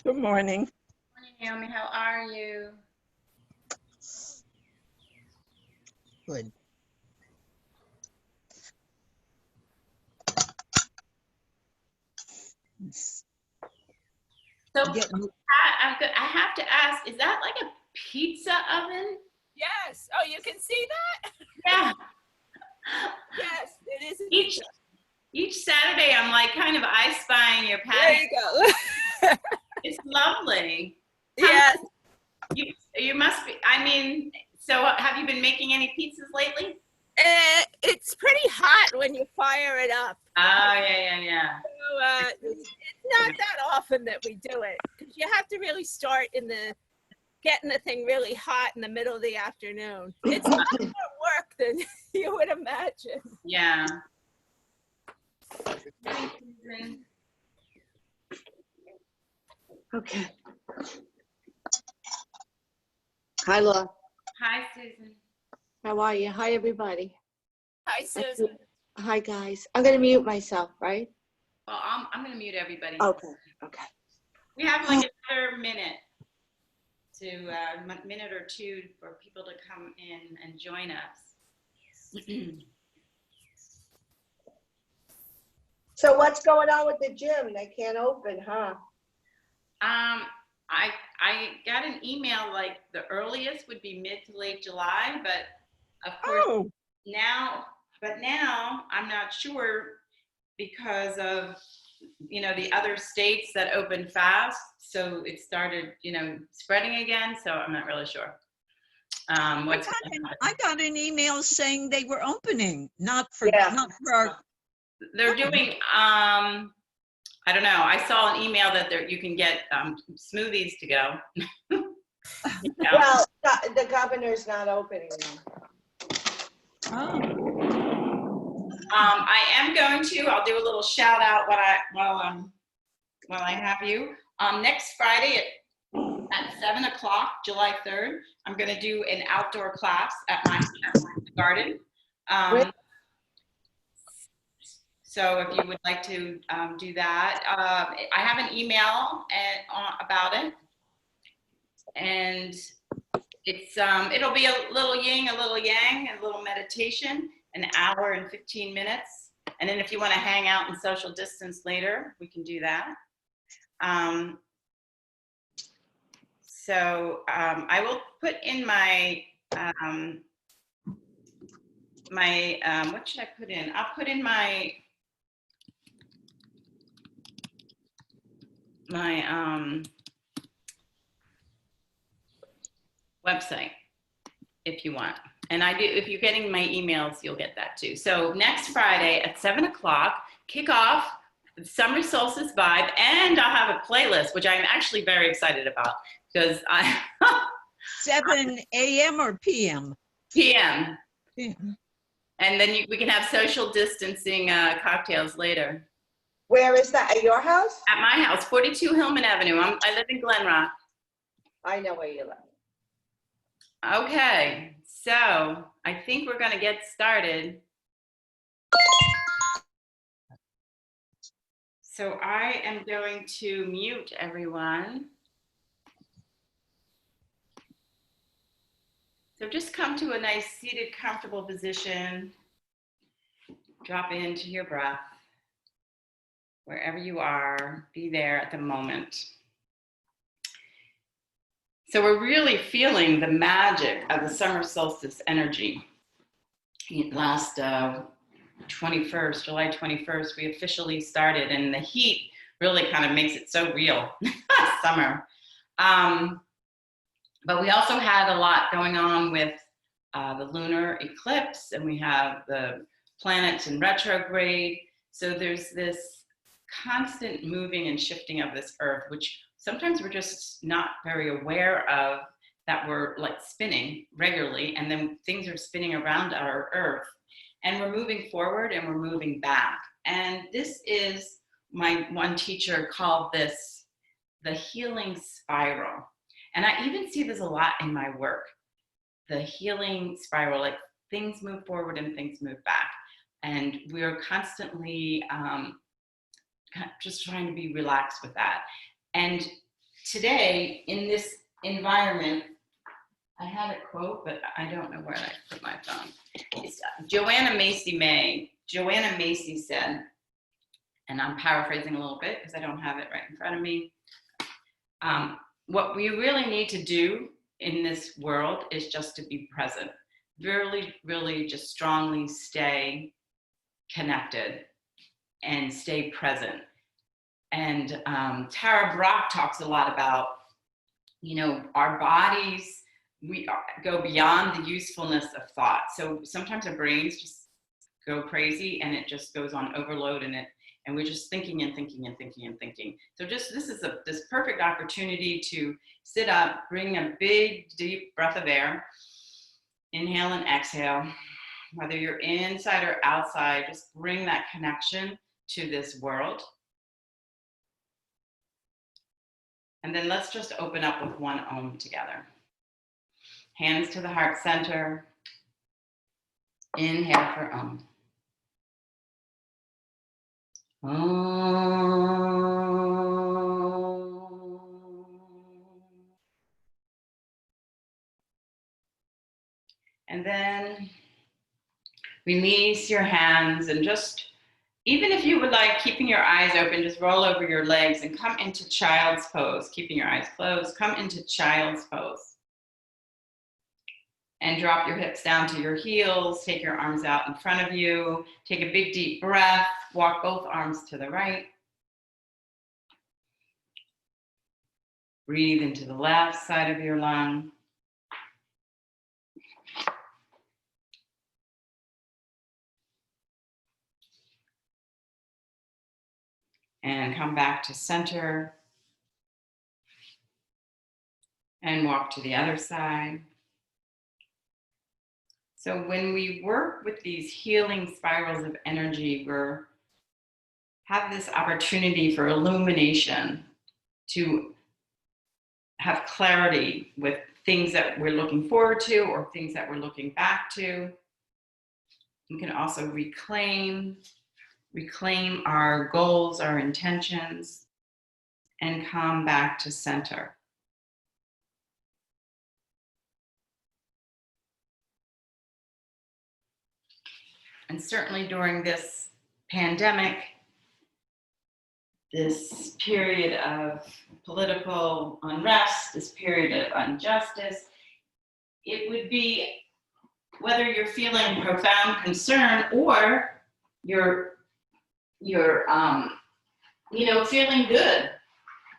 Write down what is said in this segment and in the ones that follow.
Good morning. Morning, Naomi. How are you? Good. So Getting, I have to ask, is that like a pizza oven? Yes. Oh, you can see that? Yeah. Yes, it is. Each Saturday, I'm like kind of I spying your There patio. you go. It's lovely. Yes. You must be. I mean, so have you been making any pizzas lately? It's pretty hot when you fire it up. Oh yeah. So, it's not that often that we do it because you have to really start getting the thing really hot in the middle of the afternoon. It's much more work than you would imagine. Yeah. Okay. Hi, Laura. Hi, Susan. How are you? Hi, everybody. Hi, Susan. Hi, guys. I'm going to mute myself, right? Well, I'm going to mute everybody. Okay. We have like another minute minute or two for people to come in and join us. So what's going on with the gym? They can't open, huh? I got an email like the earliest would be mid to late July, but of course now I'm not sure because of the other states that opened fast, so it started spreading again. So I'm not really sure. I got an email saying they were opening, not for our. They're doing. I don't know. I saw an email that you can get smoothies to go. Well, the governor's not opening now. Oh. I am going to. I'll do a little shout out while I have you. Next Friday at 7 o'clock, July 3rd, I'm going to do an outdoor class at my garden. So if you would like to do that, I have an email about it, and it'll be a little yin, a little yang, a little meditation, an hour and 15 minutes. And then if you want to hang out and social distance later, we can do that. So I will put in my what should I put in? I'll put in my website if you want. And I do, if you're getting my emails, you'll get that too. So next Friday at 7 o'clock, kick off the summer solstice vibe, and I'll have a playlist, which I'm actually very excited about because 7 a.m. or p.m.? PM. PM. And then we can have social distancing cocktails later. Where is that? At your house? At my house, 42 Hillman Avenue. I live in Glen Rock. I know where you live. Okay, so I think we're going to get started. So I am going to mute everyone. So just come to a nice seated, comfortable position. Drop into your breath. Wherever you are, be there at the moment. So we're really feeling the magic of the summer solstice energy. Last 21st, July 21st, we officially started, and the heat really kind of makes it so real, summer. But we also had a lot going on with the lunar eclipse, and we have the planets in retrograde. So there's this constant moving and shifting of this earth, which sometimes we're just not very aware of, that we're like spinning regularly, and then things are spinning around our earth, and we're moving forward and we're moving back. And this is, my one teacher called this the healing spiral. And I even see this a lot in my work, the healing spiral, like things move forward and things move back. And we're constantly just trying to be relaxed with that. And today in this environment, I had a quote, but I don't know where I put my phone. It's Joanna Macy said, and I'm paraphrasing a little bit because I don't have it right in front of me. What we really need to do in this world is just to be present. Really, really just strongly stay connected and stay present. And Tara Brach talks a lot about, our bodies, we go beyond the usefulness of thought. So sometimes our brains just go crazy and it just goes on overload and we're just thinking and thinking and thinking and thinking. So this is this perfect opportunity to sit up, bring a big, deep breath of air, inhale and exhale. Whether you're inside or outside, just bring that connection to this world. And then let's just open up with one Om together. Hands to the heart center. Inhale for Om. And then release your hands and just, even if you would like, keeping your eyes open, just roll over your legs and come into child's pose. Keeping your eyes closed, come into child's pose. And drop your hips down to your heels. Take your arms out in front of you. Take a big deep breath. Walk both arms to the right. Breathe into the left side of your lung. And come back to center. And walk to the other side. So when we work with these healing spirals of energy, we have this opportunity for illumination, to have clarity with things that we're looking forward to or things that we're looking back to. We can also reclaim our goals, our intentions, and come back to center. And certainly during this pandemic, this period of political unrest, this period of injustice, it would be, whether you're feeling profound concern or you're feeling good.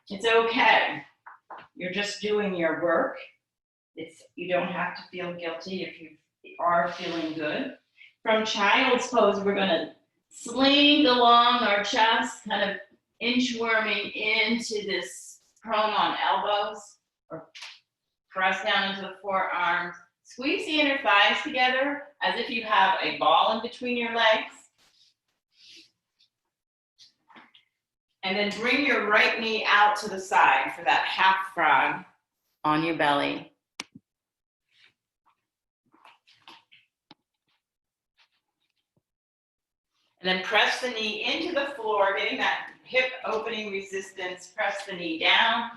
It's okay. You're just doing your work. You don't have to feel guilty if you are feeling good. From child's pose, we're going to sling along our chest, kind of inchworming into this prone on elbows, or press down into the forearms. Squeeze the inner thighs together as if you have a ball in between your legs. And then bring your right knee out to the side for that half frog on your belly. And then press the knee into the floor, getting that hip opening resistance. Press the knee down.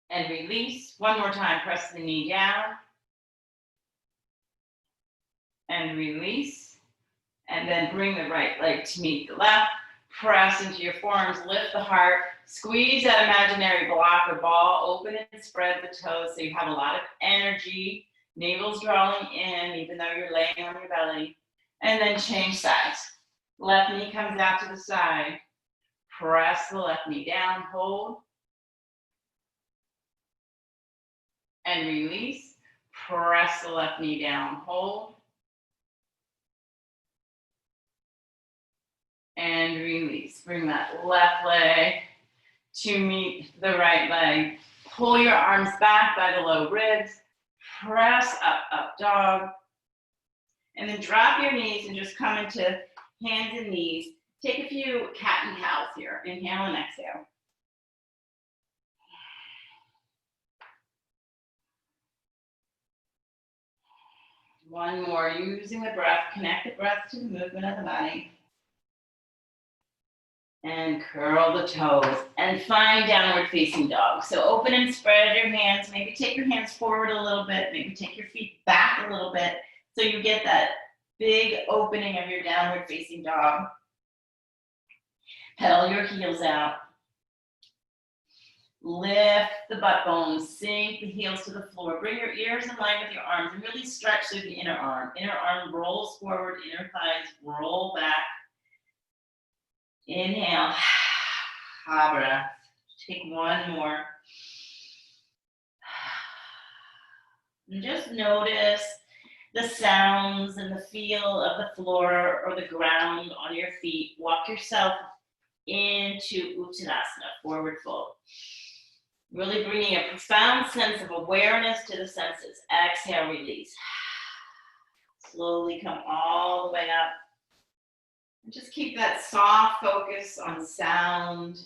And release. One more time, press the knee down. And release. And then bring the right leg to meet the left. Press into your forearms, lift the heart. Squeeze that imaginary block or ball. Open and spread the toes so you have a lot of energy. Navel's drawing in, even though you're laying on your belly. And then change sides. Left knee comes out to the side. Press the left knee down, hold. And release. Press the left knee down, hold. And release. Bring that left leg to meet the right leg. Pull your arms back by the low ribs. Press up, up dog. And then drop your knees and just come into hands and knees. Take a few cat and cows here. Inhale and exhale. One more, using the breath. Connect the breath to the movement of the body. And curl the toes and find downward facing dog. So open and spread your hands. Maybe take your hands forward a little bit. Maybe take your feet back a little bit. So you get that big opening of your downward facing dog. Pedal your heels out. Lift the butt bones. Sink the heels to the floor. Bring your ears in line with your arms and really stretch through the inner arm. Inner arm rolls forward. Inner thighs roll back. Inhale, ha breath. Take one more. And just notice the sounds and the feel of the floor or the ground on your feet. Walk yourself into Uttanasana, forward fold. Really bringing a profound sense of awareness to the senses. Exhale, release. Slowly come all the way up. And just keep that soft focus on sound,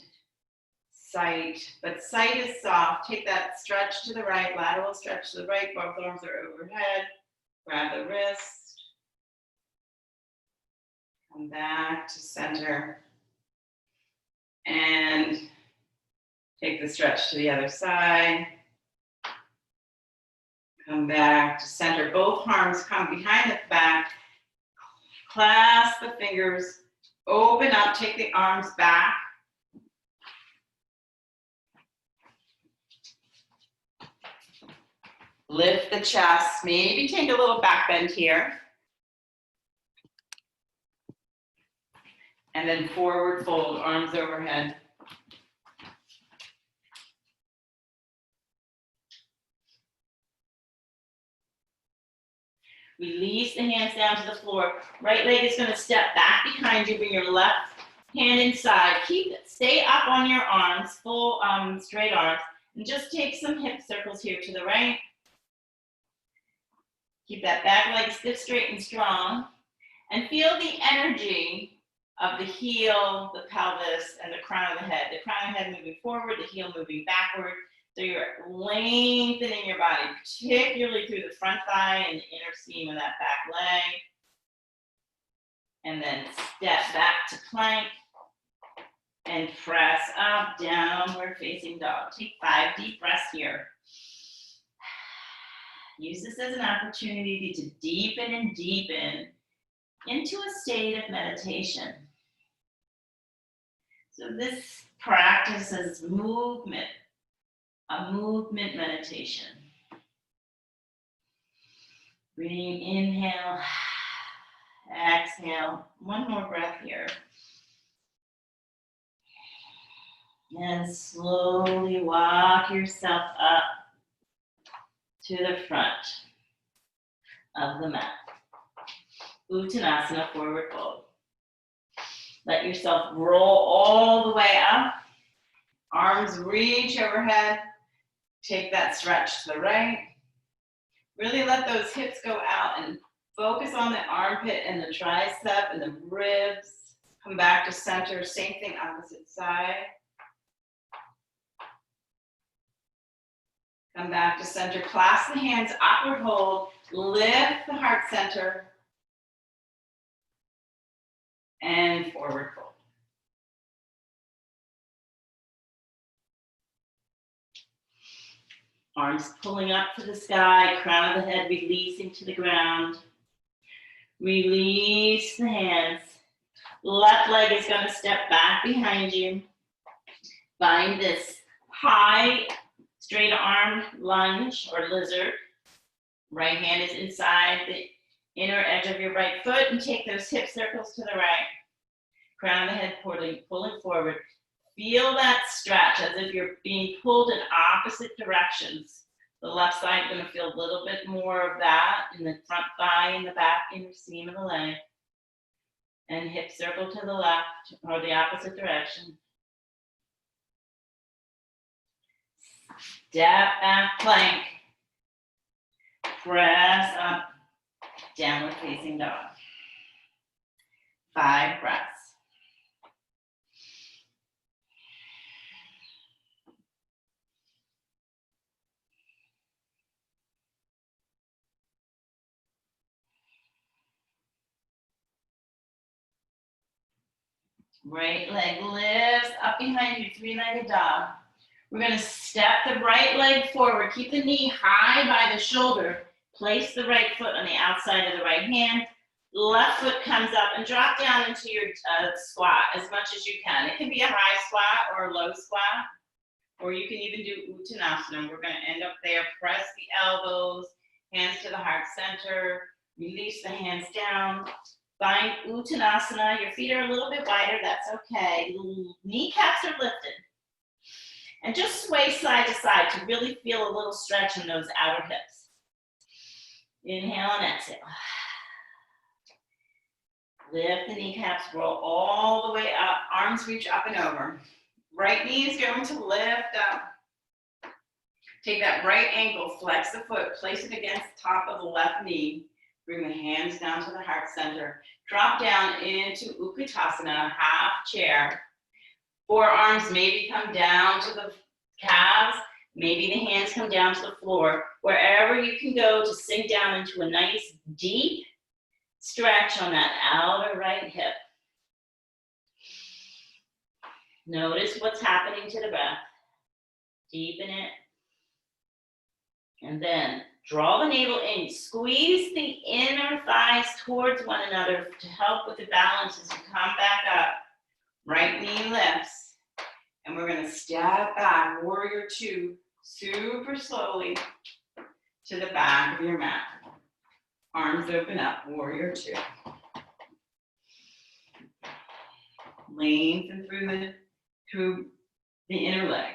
sight, but sight is soft. Take that stretch to the right, lateral stretch to the right, both arms are overhead. Grab the wrist. Come back to center. And take the stretch to the other side. Come back to center. Both arms come behind the back. Clasp the fingers, open up, take the arms back. Lift the chest, maybe take a little back bend here. And then forward fold, arms overhead. Release the hands down to the floor. Right leg is going to step back behind you. Bring your left hand inside. Stay up on your arms, full straight arms. And just take some hip circles here to the right. Keep that back leg stiff, straight, and strong. And feel the energy of the heel, the pelvis, and the crown of the head. The crown of the head moving forward, the heel moving backward. So you're lengthening your body, particularly through the front thigh and the inner seam of that back leg. And then step back to plank and press up, downward facing dog. Take 5 deep breaths here. Use this as an opportunity to deepen and deepen into a state of meditation. So this practice is movement. A movement meditation. Breathing, inhale, exhale. One more breath here. And slowly walk yourself up to the front of the mat. Uttanasana, forward fold. Let yourself roll all the way up. Arms reach overhead. Take that stretch to the right. Really let those hips go out and focus on the armpit and the tricep and the ribs. Come back to center, same thing, opposite side. Come back to center, clasp the hands, upward hold, lift the heart center, and forward fold. Arms pulling up to the sky, crown of the head releasing to the ground. Release the hands. Left leg is going to step back behind you. Find this high, straight arm lunge or lizard. Right hand is inside the inner edge of your right foot and take those hip circles to the right. Crown of the head pulling forward. Feel that stretch as if you're being pulled in opposite directions. The left side is going to feel a little bit more of that in the front thigh and the back inner seam of the leg. And hip circle to the left or the opposite direction. Step back plank. Press up. Downward facing dog. 5 breaths. Right leg lifts up behind you, three-legged dog. We're gonna step the right leg forward. Keep the knee high by the shoulder. Place the right foot on the outside of the right hand. Left foot comes up and drop down into your squat as much as you can. It can be a high squat or a low squat, or you can even do Uttanasana. We're gonna end up there. Press the elbows, hands to the heart center. Release the hands down. Find Uttanasana. Your feet are a little bit wider, that's okay. Kneecaps are lifted. And just sway side to side to really feel a little stretch in those outer hips. Inhale and exhale. Lift the kneecaps, roll all the way up. Arms reach up and over. Right knee is going to lift up. Take that right ankle, flex the foot, place it against the top of the left knee. Bring the hands down to the heart center. Drop down into Uttanasana, half chair. Forearms maybe come down to the calves. Maybe the hands come down to the floor. Wherever you can go to sink down into a nice deep stretch on that outer right hip. Notice what's happening to the breath. Deepen it. And then draw the navel in. Squeeze the inner thighs towards one another to help with the balance as you come back up. Right knee lifts. And we're going to step back, warrior two, super slowly to the back of your mat. Arms open up, warrior two. Lengthen through the inner leg.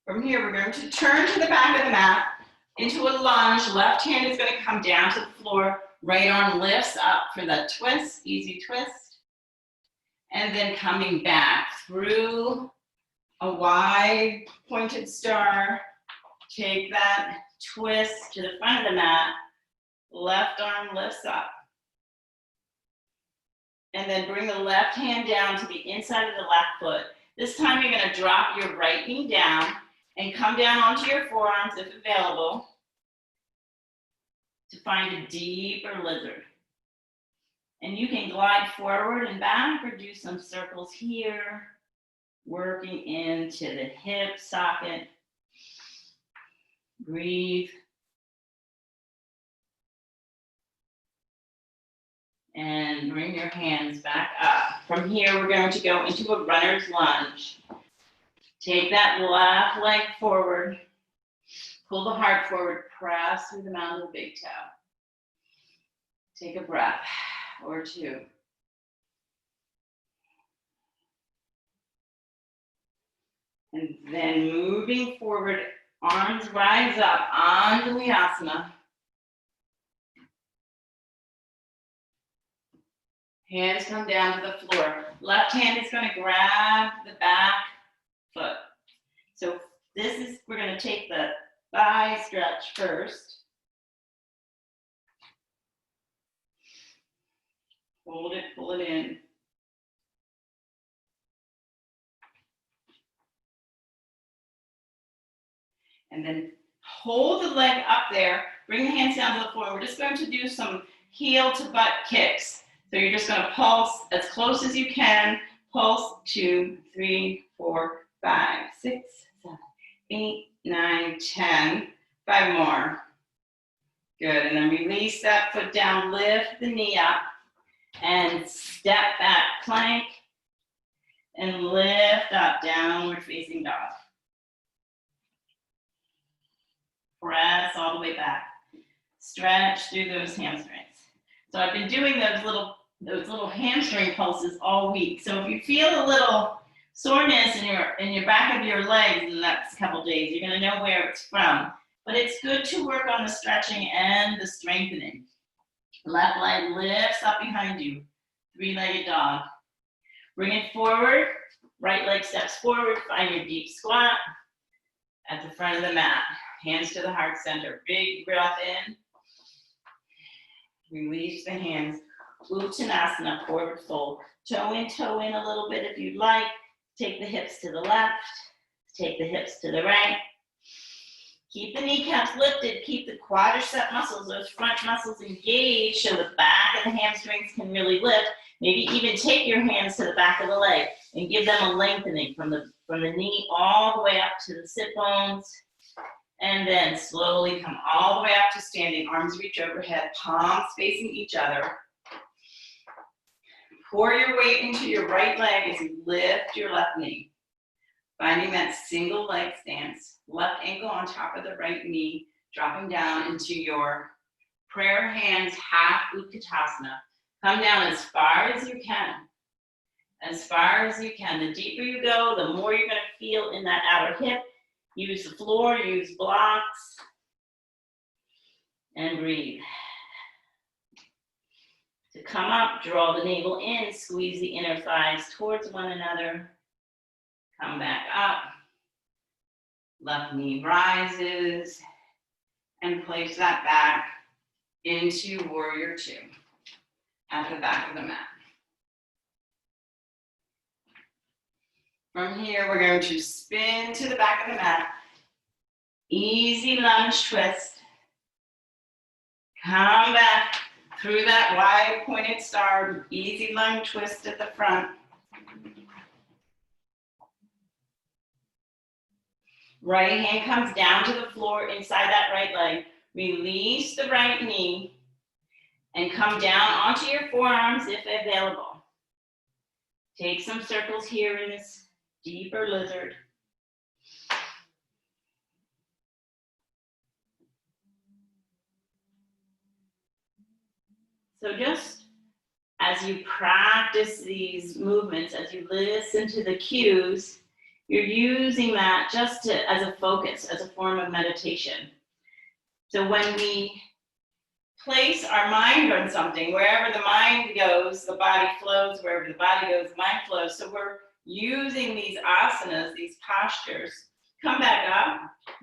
From here, we're going to turn to the back of the mat into a lunge. Left hand is going to come down to the floor. Right arm lifts up for that twist, easy twist. And then coming back through a wide pointed star. Take that twist to the front of the mat. Left arm lifts up. And then bring the left hand down to the inside of the left foot. This time you're going to drop your right knee down and come down onto your forearms if available to find a deeper lizard. And you can glide forward and back or do some circles here, working into the hip socket. Breathe. And bring your hands back up. From here, we're going to go into a runner's lunge. Take that left leg forward. Pull the heart forward. Press through the mound of the big toe. Take a breath or two. And then moving forward, arms rise up onto the asana. Hands come down to the floor. Left hand is going to grab the back foot. So we're going to take the thigh stretch first. Hold it, pull it in. And then hold the leg up there. Bring the hands down to the floor. We're just going to do some heel to butt kicks. So you're just going to pulse as close as you can. Pulse 2, 3, 4, 5, 6, 7, 8, 9, 10. 5 more. Good. And then release that foot down. Lift the knee up. And step back plank. And lift up, downward facing dog. Press all the way back. Stretch through those hamstrings. So I've been doing those little hamstring pulses all week. So if you feel a little soreness in your back of your legs in the next couple days, you're going to know where it's from. But it's good to work on the stretching and the strengthening. Left leg lifts up behind you. 3-legged dog. Bring it forward. Right leg steps forward. Find your deep squat at the front of the mat. Hands to the heart center. Big breath in. Release the hands. Uttanasana, forward fold. Toe in a little bit if you'd like. Take the hips to the left. Take the hips to the right. Keep the kneecaps lifted, keep the quadricep muscles, those front muscles engaged so the back of the hamstrings can really lift. Maybe even take your hands to the back of the leg and give them a lengthening from the knee all the way up to the sit bones. And then slowly come all the way up to standing, arms reach overhead, palms facing each other. Pour your weight into your right leg as you lift your left knee. Finding that single leg stance, left ankle on top of the right knee, dropping down into your prayer hands, half Utkatasana. Come down as far as you can. As far as you can. The deeper you go, the more you're going to feel in that outer hip. Use the floor, use blocks, and breathe. To come up, draw the navel in, squeeze the inner thighs towards one another. Come back up. Left knee rises, and place that back into Warrior Two at the back of the mat. From here, we're going to spin to the back of the mat. Easy lunge twist. Come back through that wide pointed star. Easy lunge twist at the front. Right hand comes down to the floor inside that right leg. Release the right knee and come down onto your forearms if available. Take some circles here in this deeper lizard. So just as you practice these movements, as you listen to the cues, you're using that just as a focus, as a form of meditation. So when we place our mind on something, wherever the mind goes, the body flows. Wherever the body goes, the mind flows. So we're using these asanas, these postures. Come back up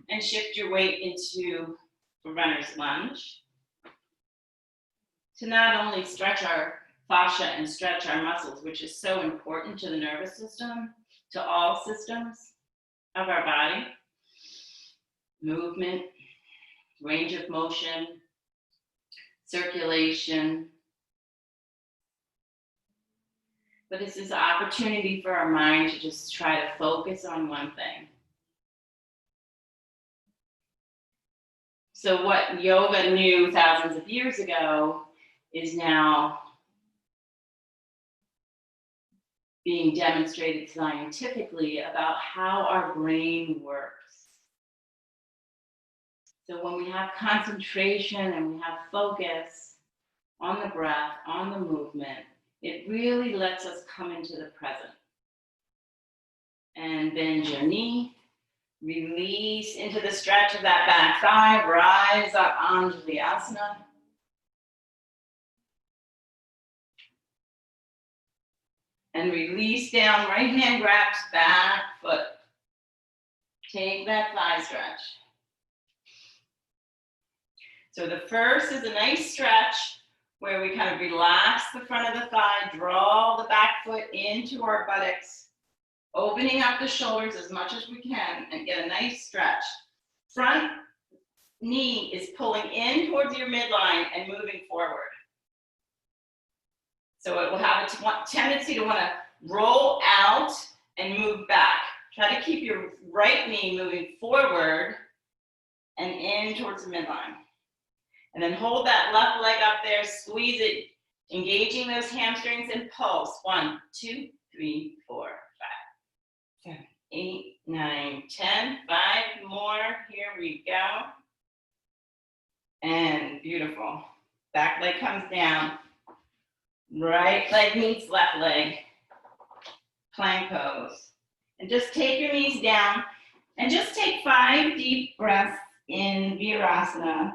and shift your weight into the runner's lunge to not only stretch our fascia and stretch our muscles, which is so important to the nervous system, to all systems of our body, movement, range of motion, circulation. But it's this opportunity for our mind to just try to focus on one thing. So what yoga knew thousands of years ago is now being demonstrated scientifically about how our brain works. So when we have concentration and we have focus on the breath, on the movement, it really lets us come into the present. And bend your knee, release into the stretch of that back thigh, rise up onto the asana. And release down, right hand grabs back foot. Take that thigh stretch. So the first is a nice stretch where we kind of relax the front of the thigh, draw the back foot into our buttocks, opening up the shoulders as much as we can and get a nice stretch. Front knee is pulling in towards your midline and moving forward. So it will have a tendency to want to roll out and move back. Try to keep your right knee moving forward and in towards the midline. And then hold that left leg up there, squeeze it, engaging those hamstrings and pulse. 1, 2, 3, 4, 5, 7, 8, 9, 10. 5 more. Here we go. And beautiful. Back leg comes down. Right leg meets left leg. Plank pose. And just take your knees down and just take 5 deep breaths in Virasana.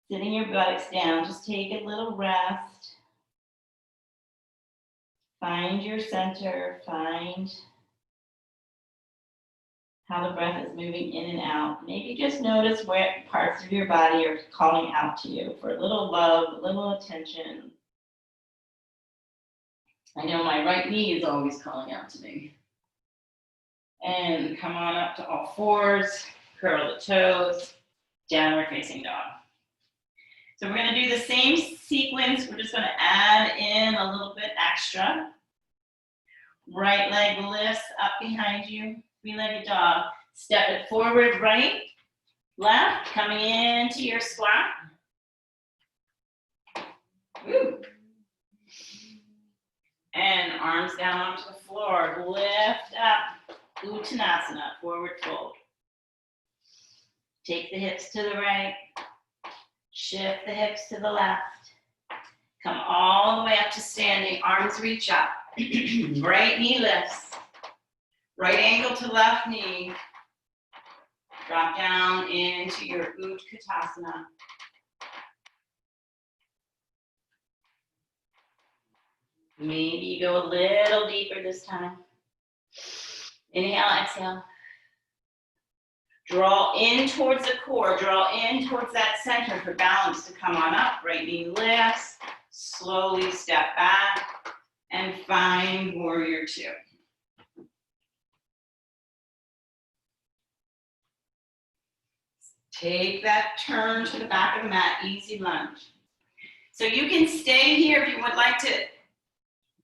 Sitting your buttocks down, just take a little rest. Find your center, find how the breath is moving in and out. Maybe just notice where parts of your body are calling out to you for a little love, a little attention. I know my right knee is always calling out to me. And come on up to all fours. curl the toes, downward facing dog. So we're going to do the same sequence. We're just going to add in a little bit extra. Right leg lifts up behind you, three-legged dog. Step it forward, right, left, coming into your squat. Woo. And arms down onto the floor. Lift up, Uttanasana, forward fold. Take the hips to the right. Shift the hips to the left. Come all the way up to standing. Arms reach up. Right knee lifts. Right ankle to left knee. Drop down into your Utkatasana. Maybe you go a little deeper this time. Inhale, exhale. Draw in towards the core. Draw in towards that center for balance to come on up. Right knee lifts. Slowly step back and find warrior two. Take that turn to the back of the mat, easy lunge. So you can stay here if you would like to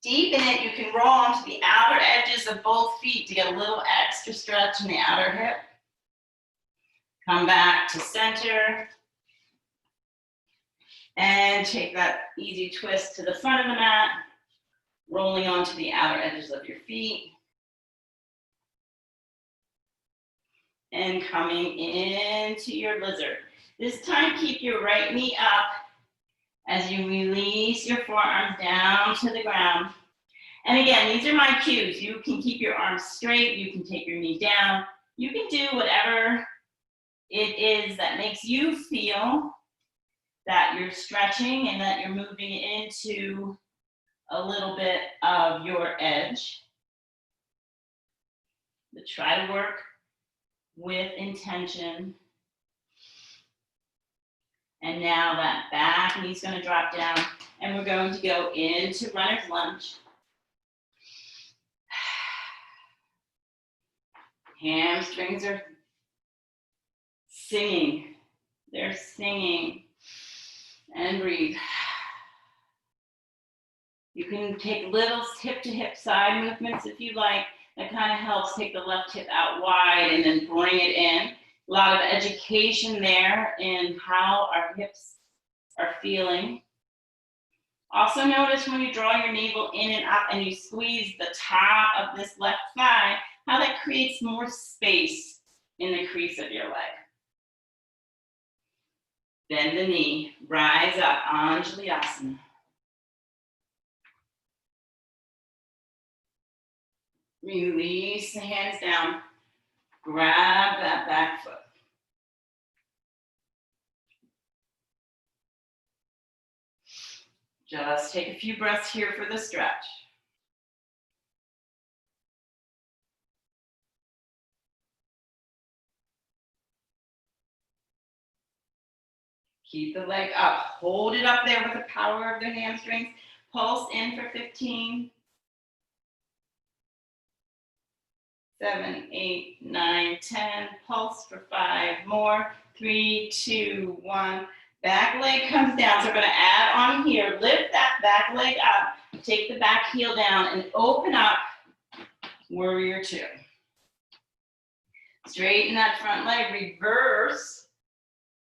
deepen it. You can roll onto the outer edges of both feet to get a little extra stretch in the outer hip. Come back to center. And take that easy twist to the front of the mat, rolling onto the outer edges of your feet. And coming into your lizard. This time, keep your right knee up as you release your forearms down to the ground. And again, these are my cues. You can keep your arms straight. You can take your knee down. You can do whatever it is that makes you feel that you're stretching and that you're moving into a little bit of your edge. But try to work with intention. And now that back knee's going to drop down and we're going to go into runner's lunge. Hamstrings are singing. They're singing. And breathe. You can take little hip to hip side movements if you like. That kind of helps take the left hip out wide and then bring it in. A lot of education there in how our hips are feeling. Also notice when you draw your navel in and up and you squeeze the top of this left thigh, how that creates more space in the crease of your leg. Bend the knee, rise up, Anjalayasana. Release the hands down. Grab that back foot. Just take a few breaths here for the stretch. Keep the leg up. Hold it up there with the power of the hamstrings. Pulse in for 15. 7, 8, 9, 10. Pulse for 5 more. 3, 2, 1. Back leg comes down. So we're going to add on here. Lift that back leg up. Take the back heel down and open up. Warrior two. Straighten that front leg. Reverse.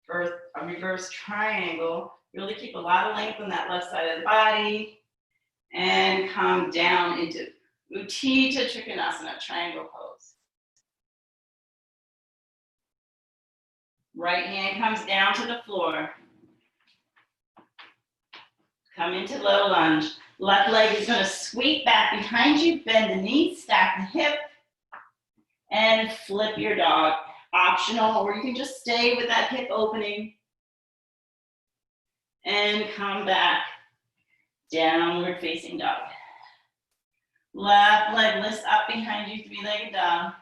For a reverse triangle. Really keep a lot of length on that left side of the body. And come down into Utthita Trikonasana, triangle pose. Right hand comes down to the floor. Come into low lunge. Left leg is going to sweep back behind you, bend the knee, stack the hip, and flip your dog. Optional, or you can just stay with that hip opening. And come back. Downward facing dog. Left leg lifts up behind you, three-legged dog.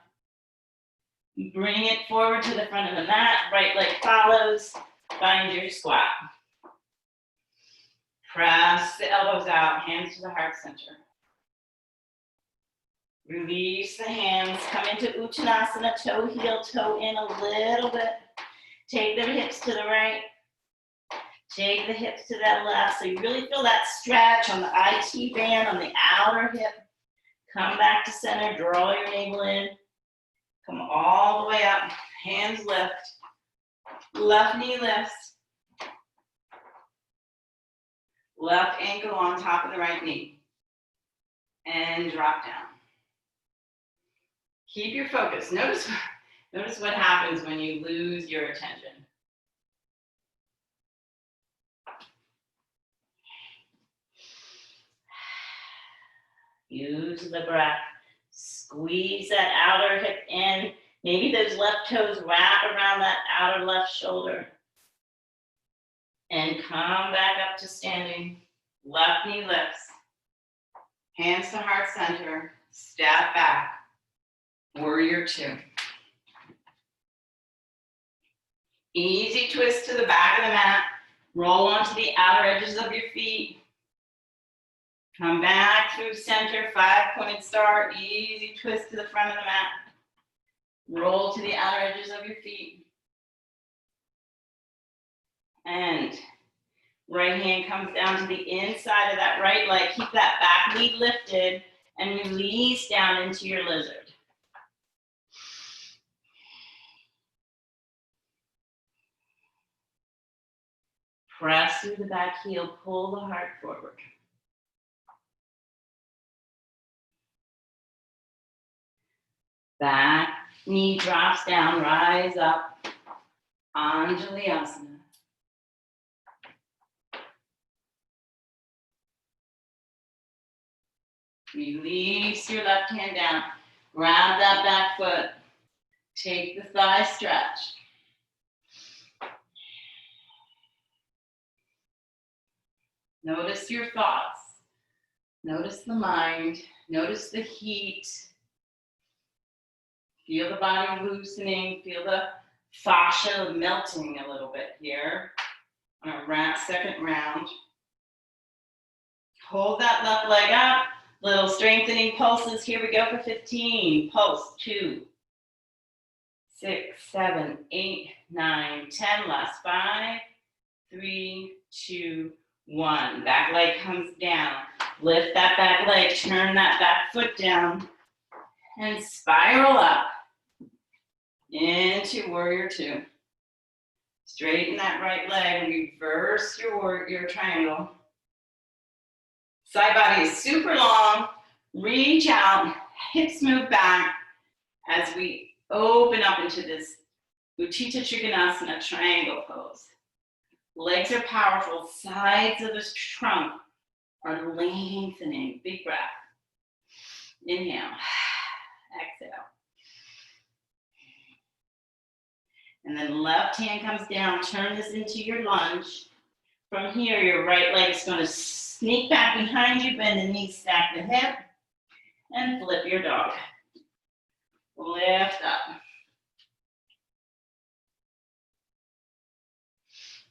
Bring it forward to the front of the mat. Right leg follows. Find your squat. Press the elbows out, hands to the heart center. Release the hands, come into Uttanasana, toe, heel, toe in a little bit. Take the hips to the right. Take the hips to that left. So you really feel that stretch on the IT band, on the outer hip. Come back to center, draw your navel in. Come all the way up, hands lift. Left knee lifts. Left ankle on top of the right knee. And drop down. Keep your focus. Notice what happens when you lose your attention. Use the breath. Squeeze that outer hip in. Maybe those left toes wrap around that outer left shoulder. And come back up to standing. Left knee lifts. Hands to heart center. Step back. Warrior two. Easy twist to the back of the mat. Roll onto the outer edges of your feet. Come back through center, 5-pointed star. Easy twist to the front of the mat. Roll to the outer edges of your feet. And right hand comes down to the inside of that right leg. Keep that back knee lifted and release down into your lizard. Press through the back heel, pull the heart forward. Back knee drops down, rise up, Anjali-asana. Release your left hand down, grab that back foot, take the thigh stretch. Notice your thoughts, notice the mind, notice the heat. Feel the body loosening, feel the fascia melting a little bit here on our second round. Hold that left leg up, little strengthening pulses. Here we go for 15. Pulse, 2, 6, 7, 8, 9, 10. Last 5, 3, 2, 1. Back leg comes down. Lift that back leg, turn that back foot down, and spiral up into warrior two. Straighten that right leg, reverse your triangle. Side body is super long. Reach out, hips move back as we open up into this Utthita Trikonasana triangle pose. Legs are powerful, sides of the trunk are lengthening. Big breath. Inhale, exhale. And then left hand comes down, turn this into your lunge. From here, your right leg is going to sneak back behind you, bend the knee, stack the hip, and flip your dog. Lift up.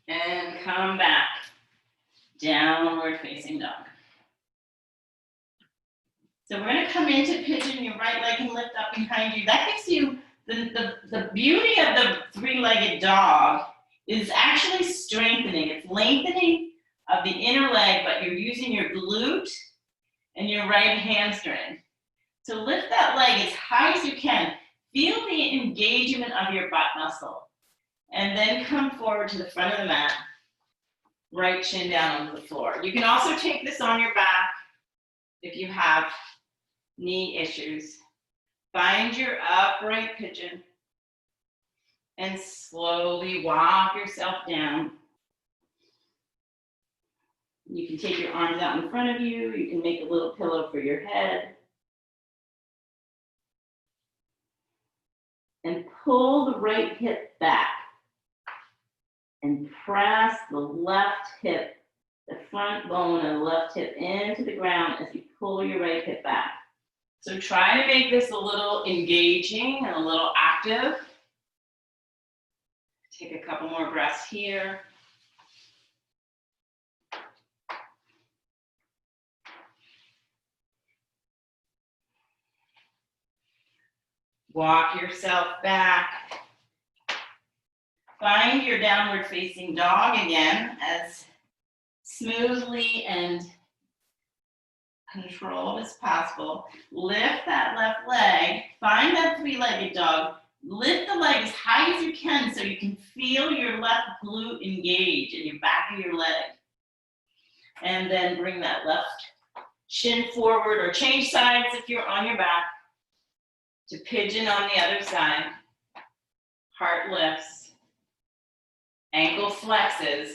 And come back. Downward facing dog. So we're going to come into pigeon, your right leg can lift up behind you. That gives you the beauty of the three-legged dog is actually strengthening. It's lengthening of the inner leg, but you're using your glute and your right hamstring. So lift that leg as high as you can. Feel the engagement of your butt muscle. And then come forward to the front of the mat. Right shin down onto the floor. You can also take this on your back if you have knee issues. Find your upright pigeon and slowly walk yourself down. You can take your arms out in front of you. You can make a little pillow for your head. And pull the right hip back. And press the left hip, the front bone of the left hip into the ground as you pull your right hip back. So try to make this a little engaging and a little active. Take a couple more breaths here. Walk yourself back. Find your downward facing dog again as smoothly and controlled as possible. Lift that left leg. Find that three-legged dog. Lift the leg as high as you can so you can feel your left glute engage in your back of your leg. And then bring that left shin forward or change sides if you're on your back to pigeon on the other side. Heart lifts, ankle flexes,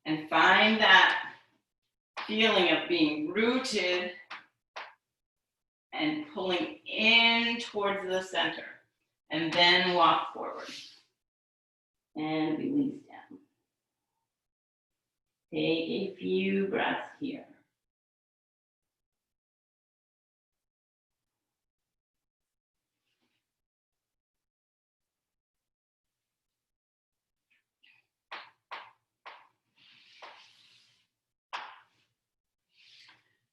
and find that feeling of being rooted and pulling in towards the center. And then walk forward and release down. Take a few breaths here.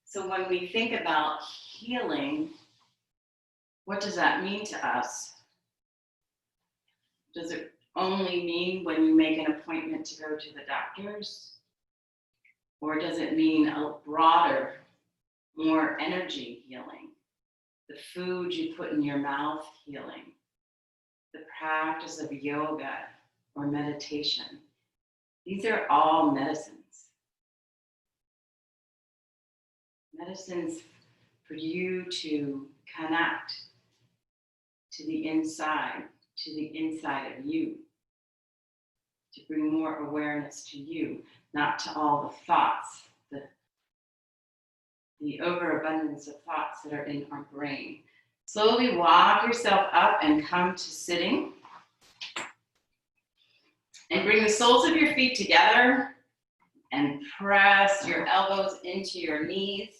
So when we think about healing, what does that mean to us? Does it only mean when you make an appointment to go to the doctors? Or does it mean a broader, more energy healing? The food you put in your mouth healing? The practice of yoga or meditation? These are all medicines. Medicines for you to connect to the inside of you, to bring more awareness to you, not to all the thoughts, the overabundance of thoughts that are in our brain. Slowly walk yourself up and come to sitting. And bring the soles of your feet together and press your elbows into your knees.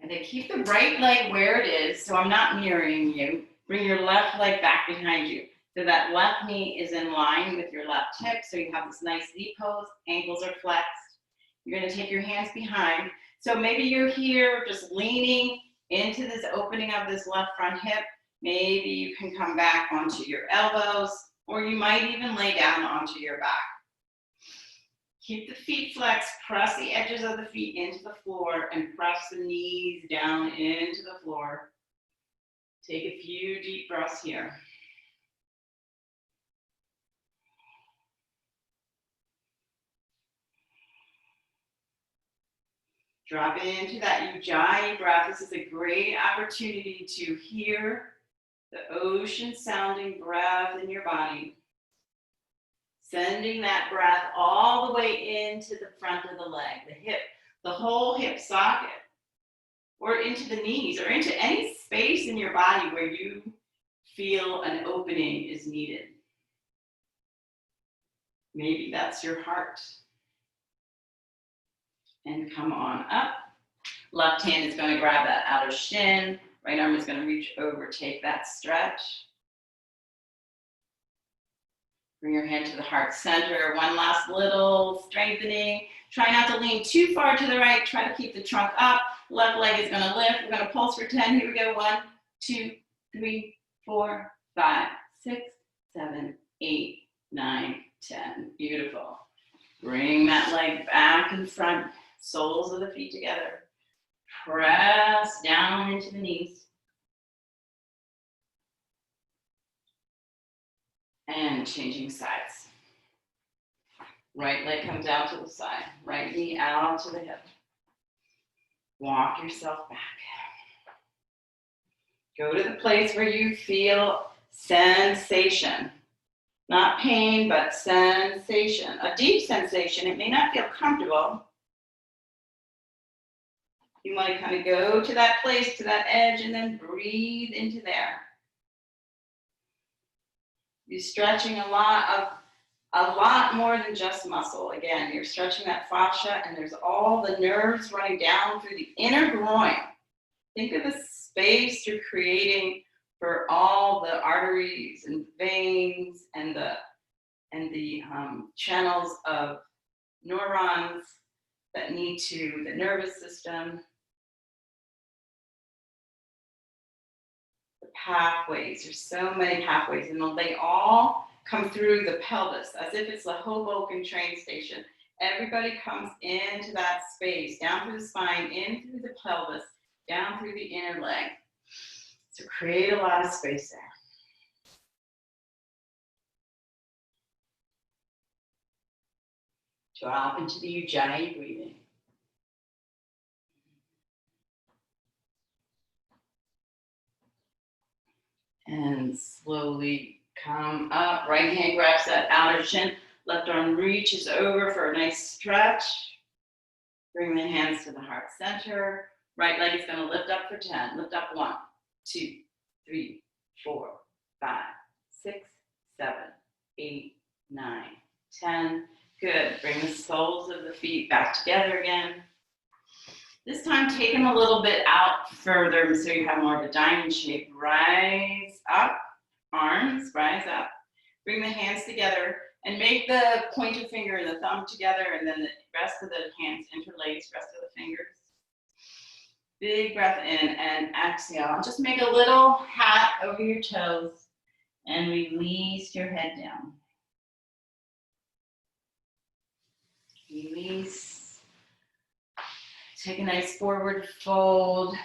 And then keep the right leg where it is, so I'm not mirroring you. Bring your left leg back behind you. So that left knee is in line with your left hip, so you have this nice Z pose, ankles are flexed. You're gonna take your hands behind. So maybe you're here just leaning into this opening of this left front hip. Maybe you can come back onto your elbows, or you might even lay down onto your back. Keep the feet flexed, press the edges of the feet into the floor and press the knees down into the floor. Take a few deep breaths here. Drop into that Ujjayi breath. This is a great opportunity to hear the ocean sounding breath in your body. Sending that breath all the way into the front of the leg, the hip, the whole hip socket, or into the knees, or into any space in your body where you feel an opening is needed. Maybe that's your heart. And come on up. Left hand is going to grab that outer shin. Right arm is going to reach over, take that stretch. Bring your hand to the heart center. One last little strengthening. Try not to lean too far to the right. Try to keep the trunk up. Left leg is going to lift. We're going to pulse for 10. Here we go. 1, 2, 3, 4, 5, 6, 7, 8, 9, 10. Beautiful. Bring that leg back in front. Soles of the feet together. Press down into the knees. And changing sides. Right leg comes out to the side. Right knee out to the hip. Walk yourself back. Go to the place where you feel sensation. Not pain, but sensation. A deep sensation. It may not feel comfortable. You want to kind of go to that place, to that edge, and then breathe into there. You're stretching a lot more than just muscle. Again, you're stretching that fascia, and there's all the nerves running down through the inner groin. Think of the space you're creating for all the arteries and veins and the channels of neurons that need to, the nervous system, the pathways. There's so many pathways, and they all come through the pelvis as if it's the Hoboken train station. Everybody comes into that space, down through the spine, in through the pelvis, down through the inner leg. So create a lot of space there. Drop into the Ujjayi breathing. And slowly come up. Right hand grabs that outer shin. Left arm reaches over for a nice stretch. Bring the hands to the heart center. Right leg is going to lift up for 10. Lift up 1, 2, 3, 4, 5, 6, 7, 8, 9, 10. Good. Bring the soles of the feet back together again. This time, take them a little bit out further so you have more of a diamond shape. Rise up, arms, rise up. Bring the hands together and make the pointer finger and the thumb together, and then the rest of the hands interlace, rest of the fingers. Big breath in and exhale. Just make a little hat over your toes and release your head down. Release. Take a nice forward fold.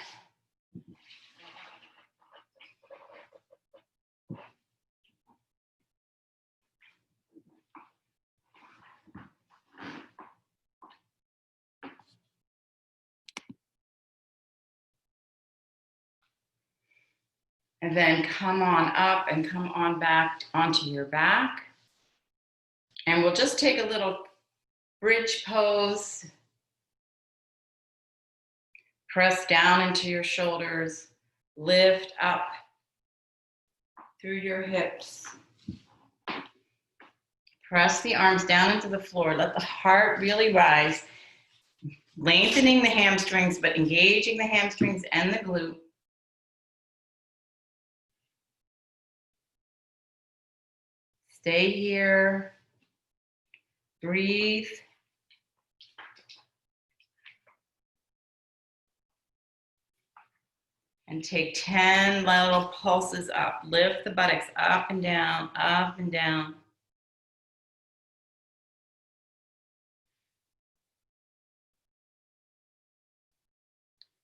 And then come on up and come on back onto your back. And we'll just take a little bridge pose. Press down into your shoulders. Lift up through your hips. Press the arms down into the floor. Let the heart really rise. Lengthening the hamstrings, but engaging the hamstrings and the glute. Stay here. Breathe. And take 10 little pulses up. Lift the buttocks up and down, up and down.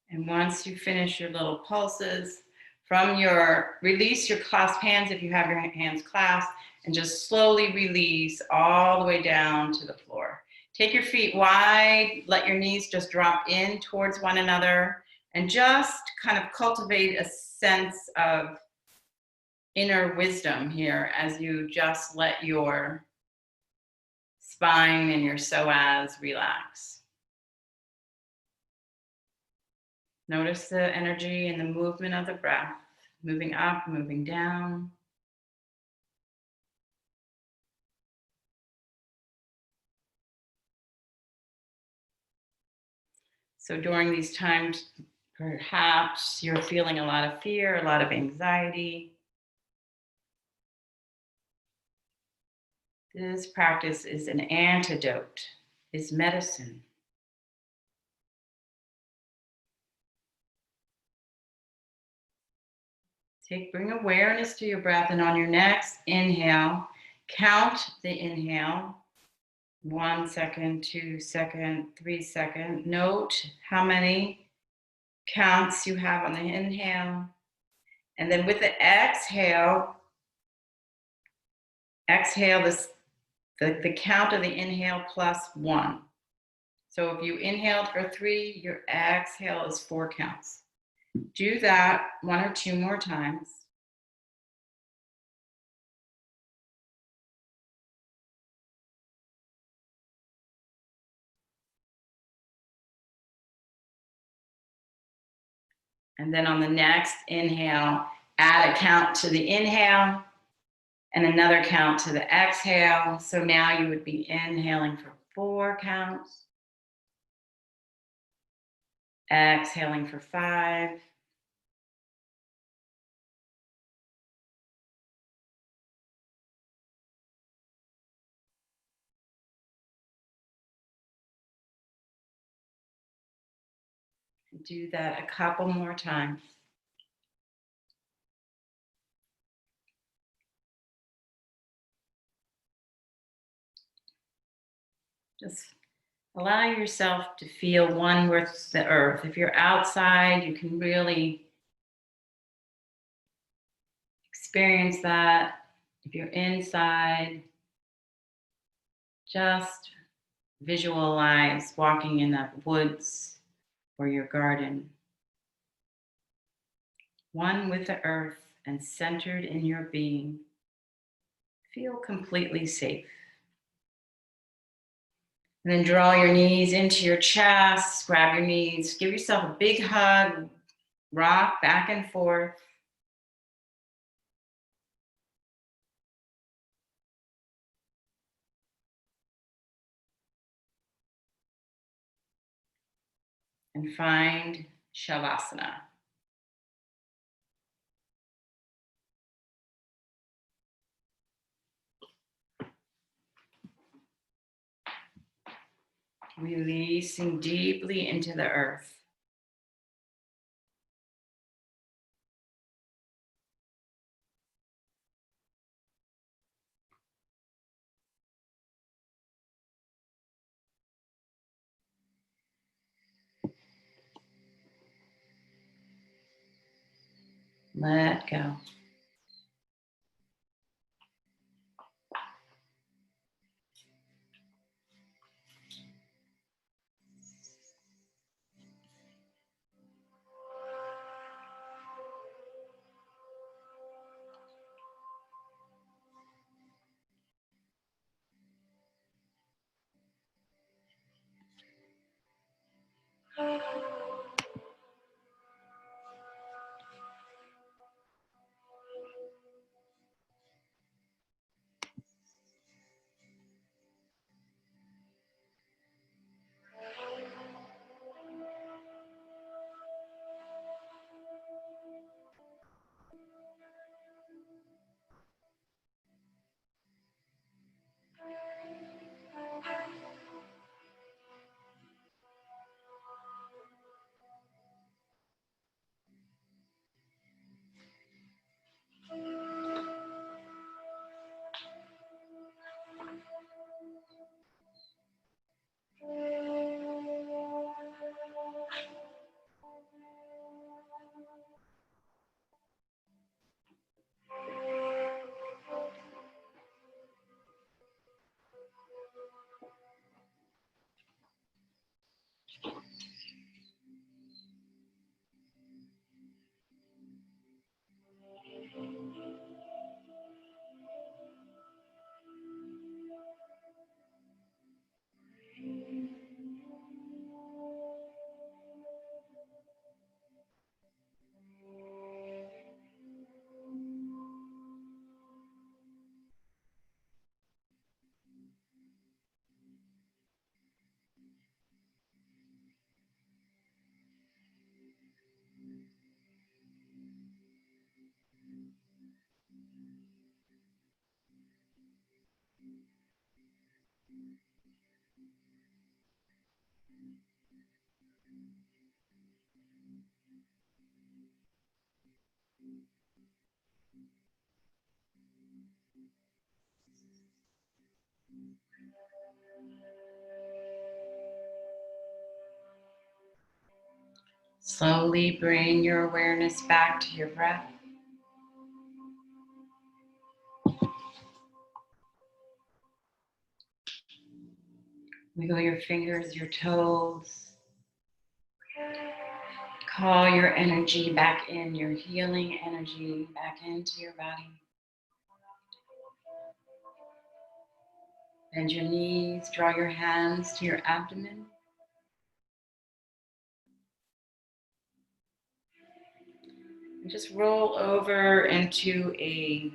And once you finish your little pulses, release your clasped hands if you have your hands clasped, and just slowly release all the way down to the floor. Take your feet wide, let your knees just drop in towards one another, and just kind of cultivate a sense of inner wisdom here as you just let your spine and your psoas relax. Notice the energy and the movement of the breath, moving up, moving down. So during these times, perhaps you're feeling a lot of fear, a lot of anxiety. This practice is an antidote, is medicine. Bring awareness to your breath, and on your next inhale, count the inhale. 1 second, 2 second, 3 second. Note how many counts you have on the inhale. And then with the exhale the count of the inhale plus 1. So if you inhaled for 3, your exhale is 4 counts. Do that 1 or 2 more times. And then on the next inhale, add a count to the inhale and another count to the exhale. So now you would be inhaling for 4 counts, exhaling for 5, Do that a couple more times. Just allow yourself to feel one with the earth. If you're outside, you can really experience that. If you're inside, just visualize walking in the woods or your garden. One with the earth and centered in your being. Feel completely safe. And then draw your knees into your chest, grab your knees, give yourself a big hug, rock back and forth. And find Shavasana. Releasing deeply into the earth. Let go. Slowly bring your awareness back to your breath. Wiggle your fingers, your toes. Call your energy back in, your healing energy back into your body. Bend your knees, draw your hands to your abdomen. And just roll over into a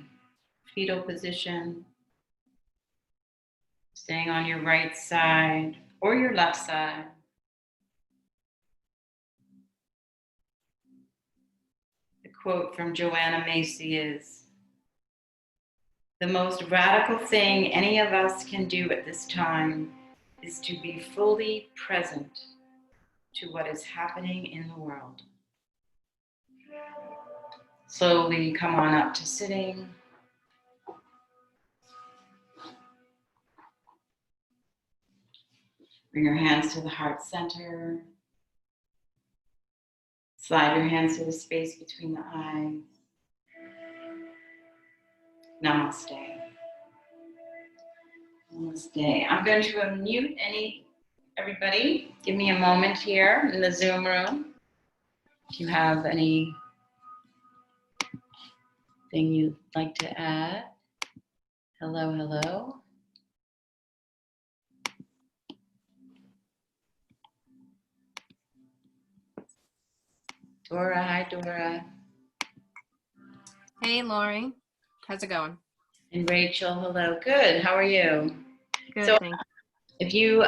fetal position, staying on your right side or your left side. The quote from Joanna Macy is, "The most radical thing any of us can do at this time is to be fully present to what is happening in the world. Slowly come on up to sitting. Bring your hands to the heart center. Slide your hands to the space between the eyes. Namaste. Namaste. I'm going to unmute everybody. Give me a moment here in the Zoom room. If you have anything you'd like to add. Hello, hello. Dora, hi Dora. Hey, Laurie. How's it going? And Rachel, hello. Good. How are you? Good, So, thanks. if you,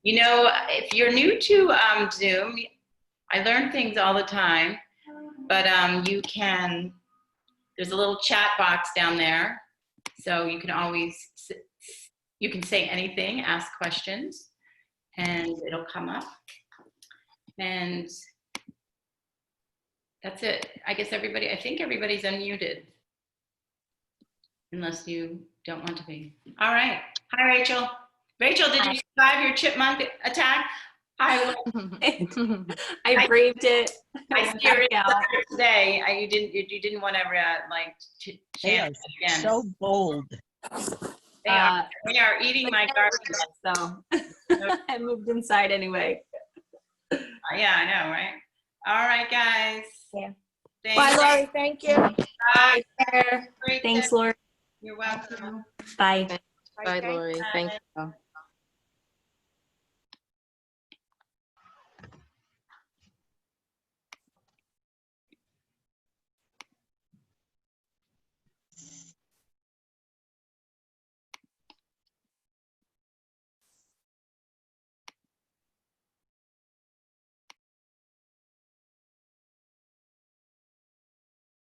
if you're new to Zoom, I learn things all the time, but there's a little chat box down there, so you can always, you can say anything, ask questions, and it'll come up. And that's it. I think everybody's unmuted. Unless you don't want to be. All right. Hi, Rachel. Rachel, did you survive your chipmunk attack? Hi. I braved it. I see your Instagram today. You didn't want to They are chant again. so bold. They are eating my garden. So I moved inside anyway. Yeah, I know, right? All right, guys. Yeah. Bye, Laurie. Thank you. Bye. Thanks, Laura. You're welcome. Bye. Bye, Laurie. Thank you.